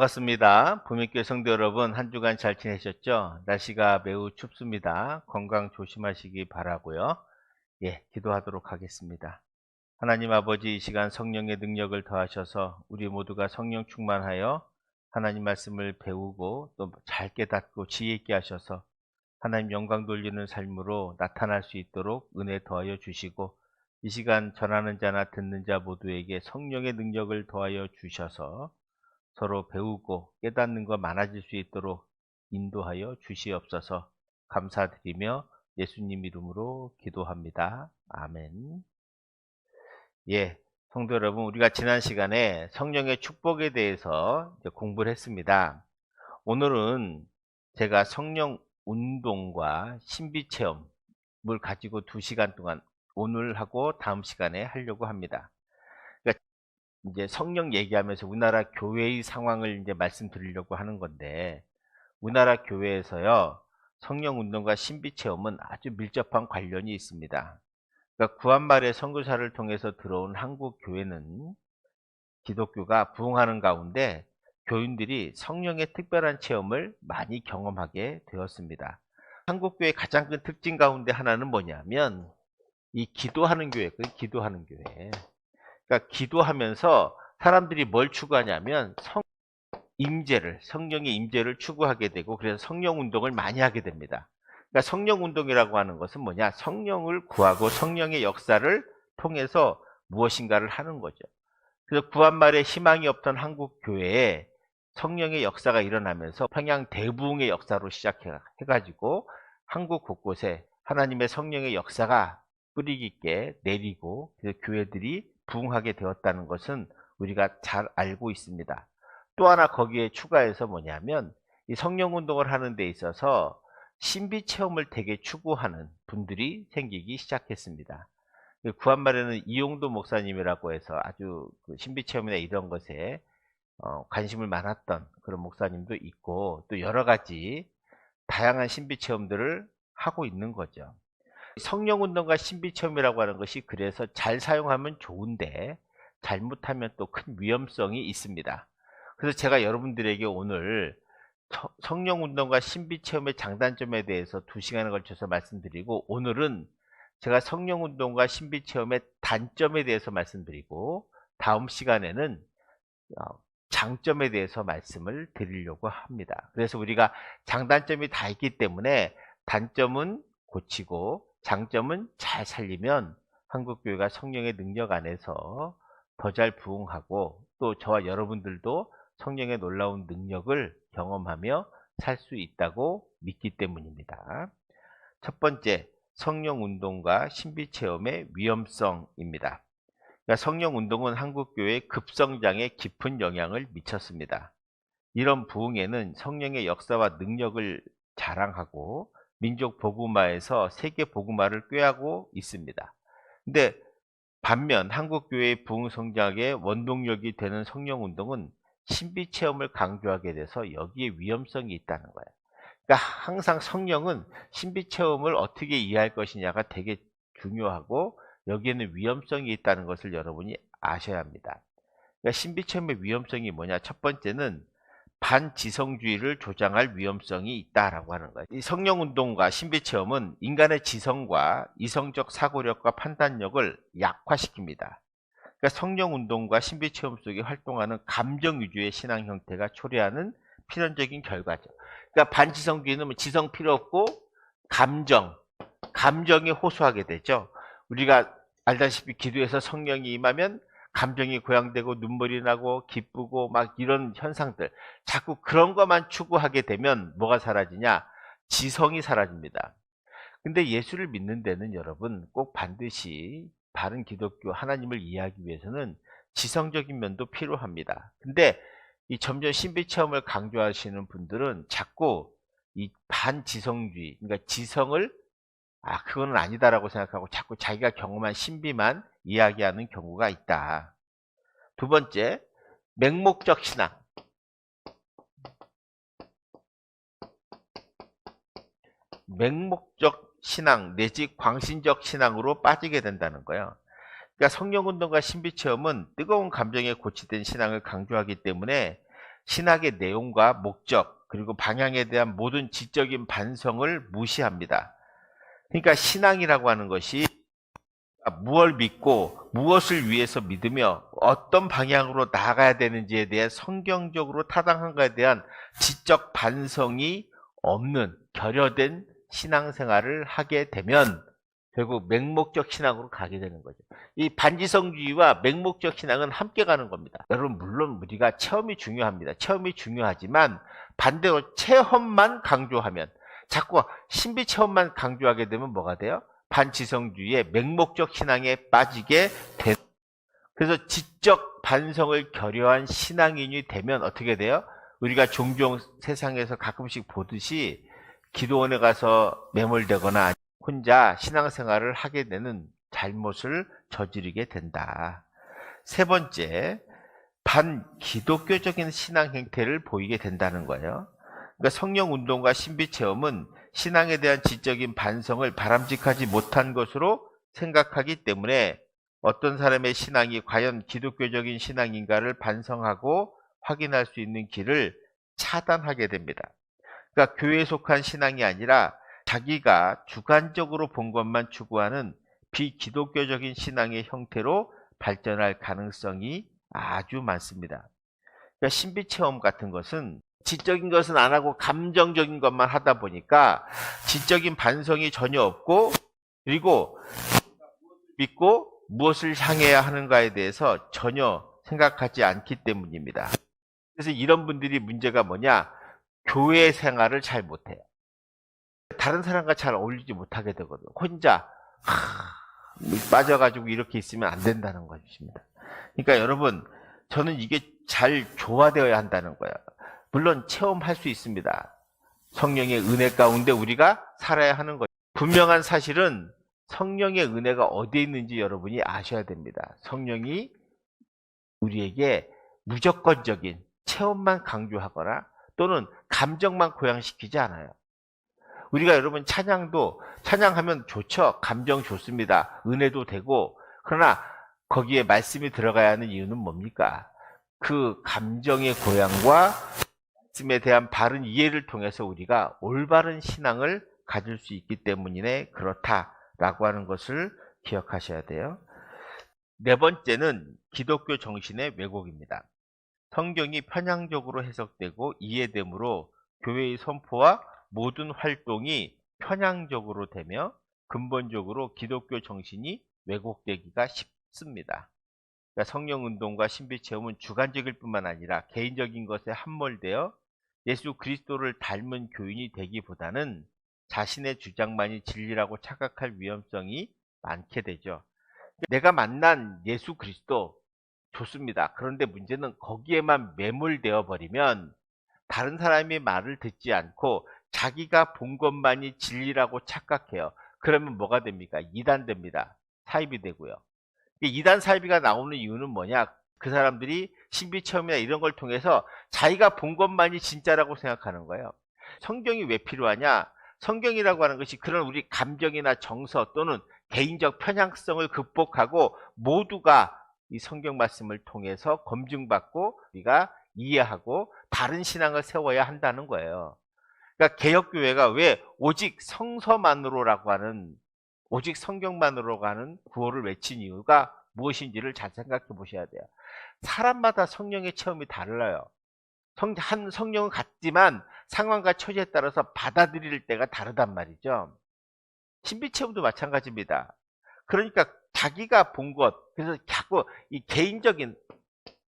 반갑습니다. 부민교회 성도 여러분, 한 주간 잘 지내셨죠? 날씨가 매우 춥습니다. 건강 조심하시기 바라고요. 기도하도록 하겠습니다. 하나님 아버지, 이 시간 성령의 능력을 더하셔서 우리 모두가 성령 충만하여 하나님 말씀을 배우고 또 잘 깨닫고 지혜 있게 하셔서 하나님 영광 돌리는 삶으로 나타날 수 있도록 은혜 더하여 주시고, 이 시간 전하는 자나 듣는 자 모두에게 성령의 능력을 더하여 주셔서 서로 배우고 깨닫는 것 많아질 수 있도록 인도하여 주시옵소서. 감사드리며 예수님 이름으로 기도합니다. 아멘. 성도 여러분, 우리가 지난 시간에 성령의 축복에 대해서 이제 공부를 했습니다. 오늘은 제가 성령 운동과 신비체험을 가지고 2시간 동안 오늘하고 다음 시간에 하려고 합니다. 그러니까 이제 성령 얘기하면서 우리나라 교회의 상황을 이제 말씀드리려고 하는 건데, 우리나라 교회에서요, 성령 운동과 신비 체험은 아주 밀접한 관련이 있습니다. 그러니까 구한말의 선교사를 통해서 들어온 한국 교회는 기독교가 부흥하는 가운데 교인들이 성령의 특별한 체험을 많이 경험하게 되었습니다. 한국 교회의 가장 큰 특징 가운데 하나는 뭐냐면 이 기도하는 교회거든요. 기도하는 교회. 그러니까 기도하면서 사람들이 뭘 추구하냐면 성령의 임재를 추구하게 되고, 그래서 성령 운동을 많이 하게 됩니다. 그러니까 성령 운동이라고 하는 것은 뭐냐? 성령을 구하고 성령의 역사를 통해서 무엇인가를 하는 거죠. 그래서 구한말에 희망이 없던 한국 교회에 성령의 역사가 일어나면서 평양 대부흥의 역사로 시작해가지고 한국 곳곳에 하나님의 성령의 역사가 뿌리 깊게 내리고, 그래서 교회들이 부흥하게 되었다는 것은 우리가 잘 알고 있습니다. 또 하나 거기에 추가해서 뭐냐면, 이 성령 운동을 하는 데 있어서 신비 체험을 되게 추구하는 분들이 생기기 시작했습니다. 구한말에는 이용도 목사님이라고 해서 아주 신비 체험이나 이런 것에 관심을 많았던 그런 목사님도 있고, 또 여러 가지 다양한 신비 체험들을 하고 있는 거죠. 성령 운동과 신비 체험이라고 하는 것이 그래서 잘 사용하면 좋은데 잘못하면 또 큰 위험성이 있습니다. 그래서 제가 여러분들에게 오늘 성령 운동과 신비 체험의 장단점에 대해서 2시간에 걸쳐서 말씀드리고, 오늘은 제가 성령 운동과 신비 체험의 단점에 대해서 말씀드리고, 다음 시간에는 장점에 대해서 말씀을 드리려고 합니다. 그래서 우리가 장단점이 다 있기 때문에 단점은 고치고 장점은 잘 살리면 한국교회가 성령의 능력 안에서 더 잘 부흥하고, 또 저와 여러분들도 성령의 놀라운 능력을 경험하며 살 수 있다고 믿기 때문입니다. 첫 번째, 성령 운동과 신비 체험의 위험성입니다. 그러니까 성령 운동은 한국교회의 급성장에 깊은 영향을 미쳤습니다. 이런 부흥에는 성령의 역사와 능력을 자랑하고 민족 복음화에서 세계 복음화를 꾀하고 있습니다. 근데 반면 한국교회의 부흥 성장의 원동력이 되는 성령 운동은 신비 체험을 강조하게 돼서 여기에 위험성이 있다는 거예요. 그러니까 항상 성령은 신비 체험을 어떻게 이해할 것이냐가 되게 중요하고, 여기에는 위험성이 있다는 것을 여러분이 아셔야 합니다. 그러니까 신비 체험의 위험성이 뭐냐? 첫 번째는 반지성주의를 조장할 위험성이 있다라고 하는 거예요. 이 성령 운동과 신비 체험은 인간의 지성과 이성적 사고력과 판단력을 약화시킵니다. 그러니까 성령 운동과 신비 체험 속에 활동하는 감정 위주의 신앙 형태가 초래하는 필연적인 결과죠. 그러니까 반지성주의는 뭐 지성 필요 없고 감정에 호소하게 되죠. 우리가 알다시피 기도에서 성령이 임하면 감정이 고양되고 눈물이 나고 기쁘고 막 이런 현상들, 자꾸 그런 것만 추구하게 되면 뭐가 사라지냐? 지성이 사라집니다. 근데 예수를 믿는 데는 여러분 꼭 반드시 바른 기독교 하나님을 이해하기 위해서는 지성적인 면도 필요합니다. 근데 이 점점 신비 체험을 강조하시는 분들은 자꾸 이 반지성주의, 그러니까 지성을 그거는 아니다라고 생각하고 자꾸 자기가 경험한 신비만 이야기하는 경우가 있다. 두 번째, 맹목적 신앙. 맹목적 신앙 내지 광신적 신앙으로 빠지게 된다는 거예요. 그러니까 성령 운동과 신비 체험은 뜨거운 감정에 고치된 신앙을 강조하기 때문에 신학의 내용과 목적 그리고 방향에 대한 모든 지적인 반성을 무시합니다. 그러니까 신앙이라고 하는 것이 무엇을 믿고 무엇을 위해서 믿으며 어떤 방향으로 나아가야 되는지에 대해 성경적으로 타당한가에 대한 지적 반성이 없는 결여된 신앙생활을 하게 되면 결국 맹목적 신앙으로 가게 되는 거죠. 이 반지성주의와 맹목적 신앙은 함께 가는 겁니다. 여러분 물론 우리가 체험이 중요합니다. 체험이 중요하지만 반대로 체험만 강조하면 자꾸 신비 체험만 강조하게 되면 뭐가 돼요? 반지성주의의 맹목적 신앙에 빠지게 돼. 그래서 지적 반성을 결여한 신앙인이 되면 어떻게 돼요? 우리가 종종 세상에서 가끔씩 보듯이 기도원에 가서 매몰되거나 혼자 신앙생활을 하게 되는 잘못을 저지르게 된다. 세 번째, 반기독교적인 신앙 행태를 보이게 된다는 거예요. 그러니까 성령운동과 신비체험은 신앙에 대한 지적인 반성을 바람직하지 못한 것으로 생각하기 때문에 어떤 사람의 신앙이 과연 기독교적인 신앙인가를 반성하고 확인할 수 있는 길을 차단하게 됩니다. 그러니까 교회에 속한 신앙이 아니라 자기가 주관적으로 본 것만 추구하는 비기독교적인 신앙의 형태로 발전할 가능성이 아주 많습니다. 그러니까 신비체험 같은 것은 지적인 것은 안 하고 감정적인 것만 하다 보니까 지적인 반성이 전혀 없고 그리고 믿고 무엇을 향해야 하는가에 대해서 전혀 생각하지 않기 때문입니다. 그래서 이런 분들이 문제가 뭐냐? 교회 생활을 잘 못해요. 다른 사람과 잘 어울리지 못하게 되거든요. 혼자 빠져가지고 이렇게 있으면 안 된다는 것입니다. 그러니까 여러분 저는 이게 잘 조화되어야 한다는 거예요. 물론 체험할 수 있습니다. 성령의 은혜 가운데 우리가 살아야 하는 거예요. 분명한 사실은 성령의 은혜가 어디에 있는지 여러분이 아셔야 됩니다. 성령이 우리에게 무조건적인 체험만 강조하거나 또는 감정만 고양시키지 않아요. 우리가 여러분 찬양하면 좋죠. 감정 좋습니다. 은혜도 되고 그러나 거기에 말씀이 들어가야 하는 이유는 뭡니까? 그 감정의 고양과 말씀에 대한 바른 이해를 통해서 우리가 올바른 신앙을 가질 수 있기 때문이네 그렇다라고 하는 것을 기억하셔야 돼요. 네 번째는 기독교 정신의 왜곡입니다. 성경이 편향적으로 해석되고 이해되므로 교회의 선포와 모든 활동이 편향적으로 되며 근본적으로 기독교 정신이 왜곡되기가 쉽습니다. 그러니까 성령운동과 신비체험은 주관적일 뿐만 아니라 개인적인 것에 함몰되어 예수 그리스도를 닮은 교인이 되기보다는 자신의 주장만이 진리라고 착각할 위험성이 많게 되죠. 내가 만난 예수 그리스도 좋습니다. 그런데 문제는 거기에만 매몰되어 버리면 다른 사람의 말을 듣지 않고 자기가 본 것만이 진리라고 착각해요. 그러면 뭐가 됩니까? 이단됩니다. 사입이 되고요. 이단 사이비가 나오는 이유는 뭐냐? 그 사람들이 신비체험이나 이런 걸 통해서 자기가 본 것만이 진짜라고 생각하는 거예요. 성경이 왜 필요하냐? 성경이라고 하는 것이 그런 우리 감정이나 정서 또는 개인적 편향성을 극복하고 모두가 이 성경 말씀을 통해서 검증받고 우리가 이해하고 다른 신앙을 세워야 한다는 거예요. 그러니까 개혁교회가 왜 오직 성서만으로라고 하는 오직 성경만으로 가는 구호를 외친 이유가 무엇인지를 잘 생각해 보셔야 돼요. 사람마다 성령의 체험이 달라요. 한 성령은 같지만 상황과 처지에 따라서 받아들일 때가 다르단 말이죠. 신비체험도 마찬가지입니다. 그러니까 자기가 본 것, 그래서 자꾸 이 개인적인,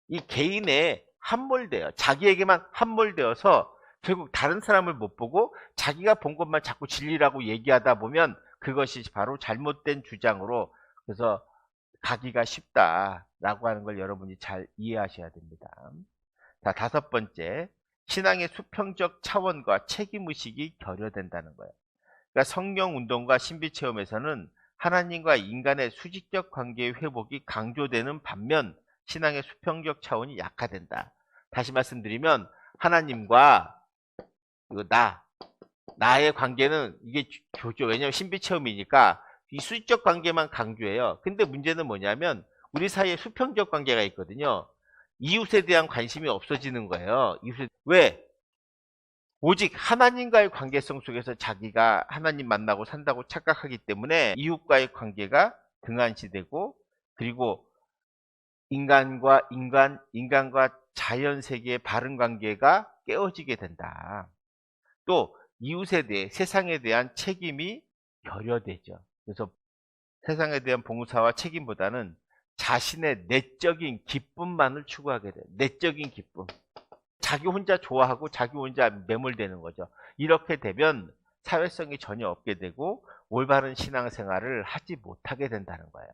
이 개인에 함몰돼요. 자기에게만 함몰되어서 결국 다른 사람을 못 보고 자기가 본 것만 자꾸 진리라고 얘기하다 보면 그것이 바로 잘못된 주장으로 그래서 가기가 쉽다라고 하는 걸 여러분이 잘 이해하셔야 됩니다. 자, 다섯 번째, 신앙의 수평적 차원과 책임의식이 결여된다는 거예요. 그러니까 성령운동과 신비체험에서는 하나님과 인간의 수직적 관계의 회복이 강조되는 반면 신앙의 수평적 차원이 약화된다. 다시 말씀드리면 하나님과 나의 관계는 이게 좋죠. 왜냐하면 신비체험이니까 이 수직적 관계만 강조해요. 근데 문제는 뭐냐면 우리 사이에 수평적 관계가 있거든요. 이웃에 대한 관심이 없어지는 거예요. 왜? 오직 하나님과의 관계성 속에서 자기가 하나님 만나고 산다고 착각하기 때문에 이웃과의 관계가 등한시되고, 그리고 인간과 자연 세계의 바른 관계가 깨어지게 된다. 또 이웃에 대해, 세상에 대한 책임이 결여되죠. 그래서 세상에 대한 봉사와 책임보다는 자신의 내적인 기쁨만을 추구하게 돼요. 내적인 기쁨. 자기 혼자 좋아하고 자기 혼자 매몰되는 거죠. 이렇게 되면 사회성이 전혀 없게 되고 올바른 신앙생활을 하지 못하게 된다는 거예요.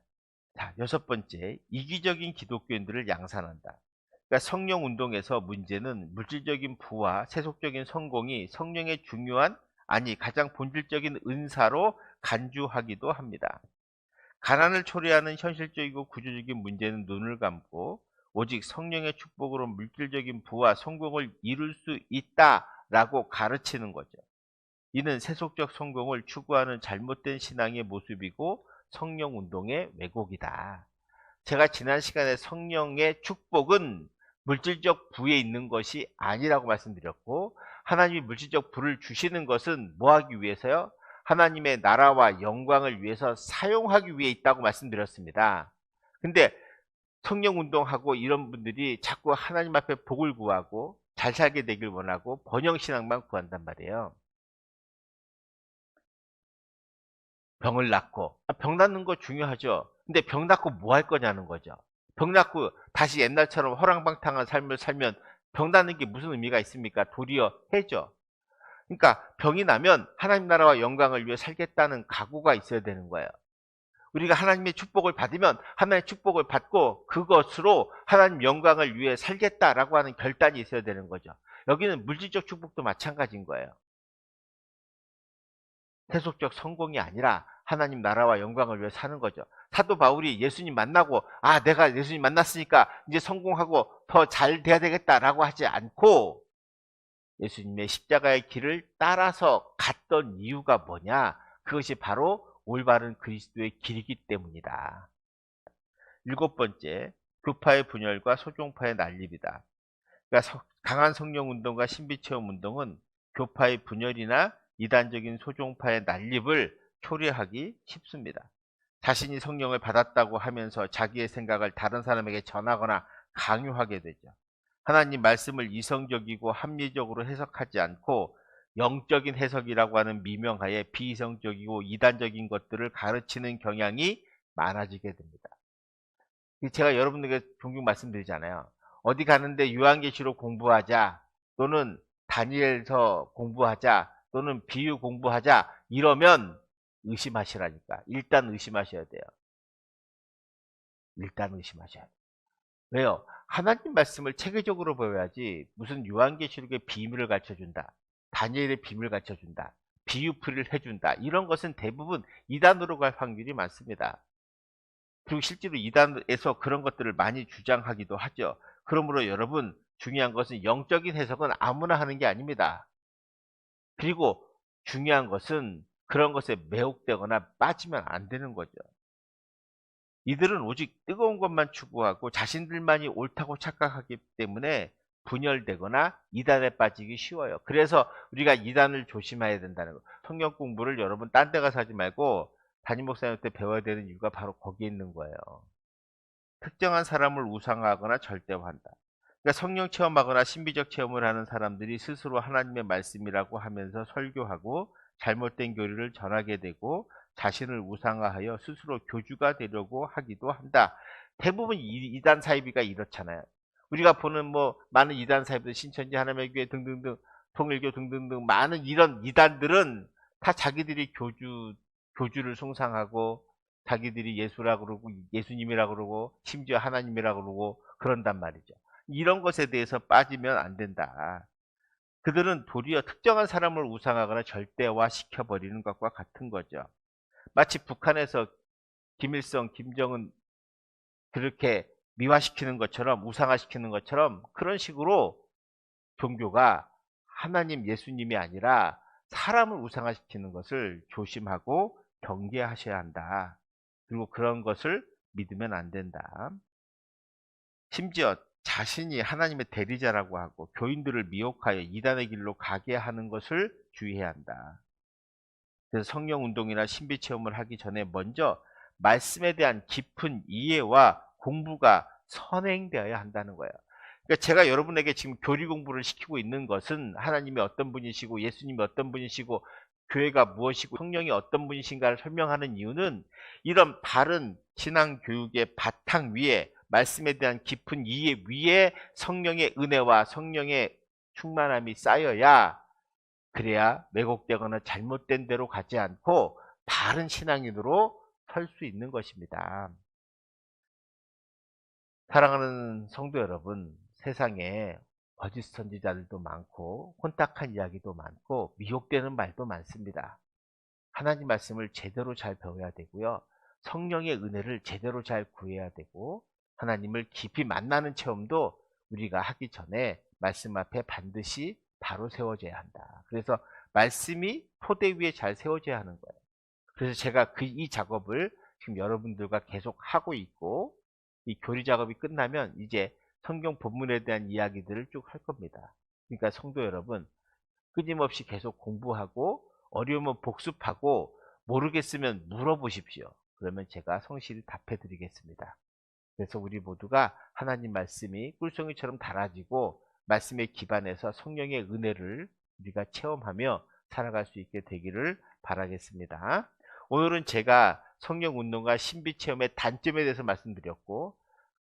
자, 여섯 번째, 이기적인 기독교인들을 양산한다. 그러니까 성령 운동에서 문제는 물질적인 부와 세속적인 성공이 성령의 중요한, 아니 가장 본질적인 은사로 간주하기도 합니다. 가난을 초래하는 현실적이고 구조적인 문제는 눈을 감고 오직 성령의 축복으로 물질적인 부와 성공을 이룰 수 있다라고 가르치는 거죠. 이는 세속적 성공을 추구하는 잘못된 신앙의 모습이고 성령 운동의 왜곡이다. 제가 지난 시간에 성령의 축복은 물질적 부에 있는 것이 아니라고 말씀드렸고, 하나님이 물질적 부를 주시는 것은 뭐 하기 위해서요? 하나님의 나라와 영광을 위해서 사용하기 위해 있다고 말씀드렸습니다. 근데 성령 운동하고 이런 분들이 자꾸 하나님 앞에 복을 구하고 잘 살게 되길 원하고 번영신앙만 구한단 말이에요. 병을 낫고, 병 낫는 거 중요하죠. 근데 병 낫고 뭐 할 거냐는 거죠. 병 낫고 다시 옛날처럼 허랑방탕한 삶을 살면 병 낫는 게 무슨 의미가 있습니까? 도리어 해죠. 그러니까 병이 나면 하나님 나라와 영광을 위해 살겠다는 각오가 있어야 되는 거예요. 우리가 하나님의 축복을 받으면 하나님의 축복을 받고 그것으로 하나님 영광을 위해 살겠다라고 하는 결단이 있어야 되는 거죠. 여기는 물질적 축복도 마찬가지인 거예요. 세속적 성공이 아니라 하나님 나라와 영광을 위해 사는 거죠. 사도 바울이 예수님 만나고, 내가 예수님 만났으니까 이제 성공하고 더 잘 돼야 되겠다라고 하지 않고 예수님의 십자가의 길을 따라서 갔던 이유가 뭐냐? 그것이 바로 올바른 그리스도의 길이기 때문이다. 일곱 번째, 교파의 분열과 소종파의 난립이다. 그러니까 강한 성령 운동과 신비체험 운동은 교파의 분열이나 이단적인 소종파의 난립을 초래하기 쉽습니다. 자신이 성령을 받았다고 하면서 자기의 생각을 다른 사람에게 전하거나 강요하게 되죠. 하나님 말씀을 이성적이고 합리적으로 해석하지 않고 영적인 해석이라고 하는 미명하에 비이성적이고 이단적인 것들을 가르치는 경향이 많아지게 됩니다. 제가 여러분들에게 종종 말씀드리잖아요. 어디 가는데 요한계시록 공부하자, 또는 다니엘서 공부하자, 또는 비유 공부하자 이러면 의심하시라니까. 일단 의심하셔야 돼요. 일단 의심하셔야 돼요. 왜요? 하나님 말씀을 체계적으로 배워야지 무슨 요한계시록의 비밀을 가르쳐준다, 다니엘의 비밀을 가르쳐준다, 비유풀이를 해준다, 이런 것은 대부분 이단으로 갈 확률이 많습니다. 그리고 실제로 이단에서 그런 것들을 많이 주장하기도 하죠. 그러므로 여러분, 중요한 것은 영적인 해석은 아무나 하는 게 아닙니다. 그리고 중요한 것은 그런 것에 매혹되거나 빠지면 안 되는 거죠. 이들은 오직 뜨거운 것만 추구하고 자신들만이 옳다고 착각하기 때문에 분열되거나 이단에 빠지기 쉬워요. 그래서 우리가 이단을 조심해야 된다는 거. 성경 공부를 여러분 딴 데 가서 하지 말고 담임 목사님한테 배워야 되는 이유가 바로 거기에 있는 거예요. 특정한 사람을 우상화하거나 절대화한다. 그러니까 성령 체험하거나 신비적 체험을 하는 사람들이 스스로 하나님의 말씀이라고 하면서 설교하고 잘못된 교리를 전하게 되고 자신을 우상화하여 스스로 교주가 되려고 하기도 한다. 대부분 이단 사이비가 이렇잖아요. 우리가 보는 많은 이단 사이비들, 신천지, 하나님의 교회 등등등, 통일교 등등등 많은 이런 이단들은 다 자기들이 교주를 숭상하고 자기들이 예수라 그러고 예수님이라 그러고 심지어 하나님이라 그러고 그런단 말이죠. 이런 것에 대해서 빠지면 안 된다. 그들은 도리어 특정한 사람을 우상하거나 절대화 시켜버리는 것과 같은 거죠. 마치 북한에서 김일성, 김정은 그렇게 미화시키는 것처럼, 우상화시키는 것처럼 그런 식으로 종교가 하나님 예수님이 아니라 사람을 우상화시키는 것을 조심하고 경계하셔야 한다. 그리고 그런 것을 믿으면 안 된다. 심지어 자신이 하나님의 대리자라고 하고 교인들을 미혹하여 이단의 길로 가게 하는 것을 주의해야 한다. 그래서 성령 운동이나 신비 체험을 하기 전에 먼저 말씀에 대한 깊은 이해와 공부가 선행되어야 한다는 거예요. 그러니까 제가 여러분에게 지금 교리 공부를 시키고 있는 것은 하나님이 어떤 분이시고 예수님이 어떤 분이시고 교회가 무엇이고 성령이 어떤 분이신가를 설명하는 이유는 이런 바른 신앙 교육의 바탕 위에 말씀에 대한 깊은 이해 위에 성령의 은혜와 성령의 충만함이 쌓여야, 그래야 왜곡되거나 잘못된 대로 가지 않고 바른 신앙인으로 설 수 있는 것입니다. 사랑하는 성도 여러분, 세상에 거짓 선지자들도 많고 혼탁한 이야기도 많고 미혹되는 말도 많습니다. 하나님 말씀을 제대로 잘 배워야 되고요. 성령의 은혜를 제대로 잘 구해야 되고 하나님을 깊이 만나는 체험도 우리가 하기 전에 말씀 앞에 반드시 바로 세워져야 한다. 그래서 말씀이 토대 위에 잘 세워져야 하는 거예요. 그래서 제가 이 작업을 지금 여러분들과 계속 하고 있고, 이 교리 작업이 끝나면 이제 성경 본문에 대한 이야기들을 쭉 할 겁니다. 그러니까 성도 여러분, 끊임없이 계속 공부하고 어려우면 복습하고 모르겠으면 물어보십시오. 그러면 제가 성실히 답해 드리겠습니다. 그래서 우리 모두가 하나님 말씀이 꿀송이처럼 달아지고 말씀에 기반해서 성령의 은혜를 우리가 체험하며 살아갈 수 있게 되기를 바라겠습니다. 오늘은 제가 성령 운동과 신비 체험의 단점에 대해서 말씀드렸고,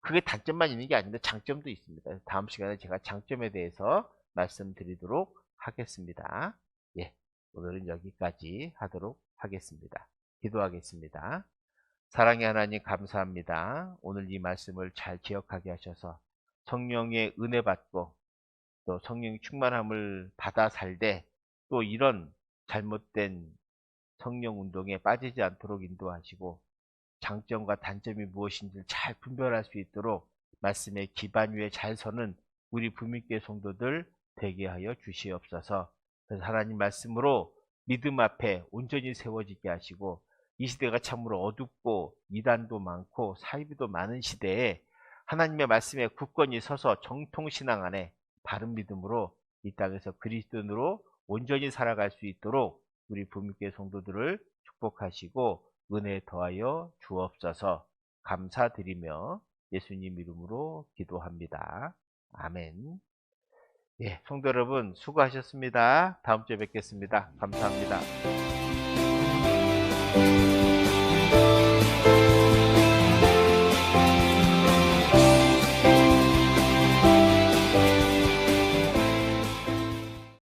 그게 단점만 있는 게 아닌데 장점도 있습니다. 다음 시간에 제가 장점에 대해서 말씀드리도록 하겠습니다. 예, 오늘은 여기까지 하도록 하겠습니다. 기도하겠습니다. 사랑의 하나님, 감사합니다. 오늘 이 말씀을 잘 기억하게 하셔서 성령의 은혜 받고 또 성령 충만함을 받아 살되 또 이런 잘못된 성령 운동에 빠지지 않도록 인도하시고 장점과 단점이 무엇인지를 잘 분별할 수 있도록 말씀의 기반 위에 잘 서는 우리 부민교회 성도들 되게 하여 주시옵소서. 그래서 하나님 말씀으로 믿음 앞에 온전히 세워지게 하시고, 이 시대가 참으로 어둡고 이단도 많고 사이비도 많은 시대에 하나님의 말씀에 굳건히 서서 정통신앙 안에 바른 믿음으로 이 땅에서 그리스도인으로 온전히 살아갈 수 있도록 우리 부민교회 성도들을 축복하시고 은혜 더하여 주옵소서. 감사드리며 예수님 이름으로 기도합니다. 아멘. 예, 성도 여러분 수고하셨습니다. 다음 주에 뵙겠습니다. 감사합니다.